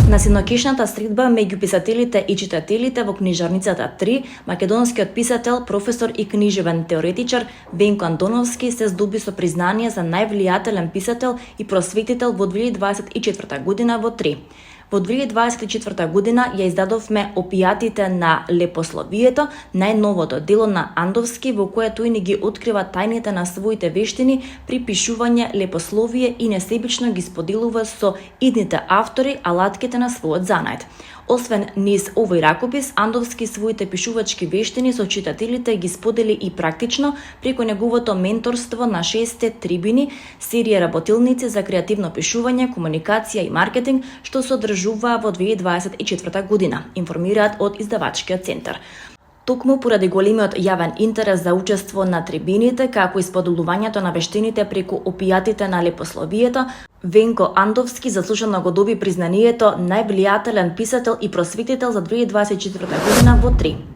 На синокишната средба меѓу писателите и читателите во книжарницата 3, македонскиот писател, професор и книжевен теоретичар Венко Антоновски се здоби со признание за највлијателен писател и просветител во 2024 година во 3. Во 2024 година ја издадовме Опијатите на лепословието, најновото дело на Андовски, во кое тој ни ги открива тајните на своите вештини при пишување лепословие и несебично ги споделува со идните автори алатките на својот занајд. Освен низ овој ракопис, Андовски своите пишувачки вештини со читателите ги сподели и практично преку неговото менторство на 6 трибини, серија работилници за креативно пишување, комуникација и маркетинг, што се одржуваа во 2024 година, информираат од издавачкиот центар. Токму поради големиот јавен интерес за учество на трибините, како и споделувањето на вештините преку опијатите на лепословието, Венко Андовски заслужено го доби признанието највлијателен писател и просветител за 2024 година во 3.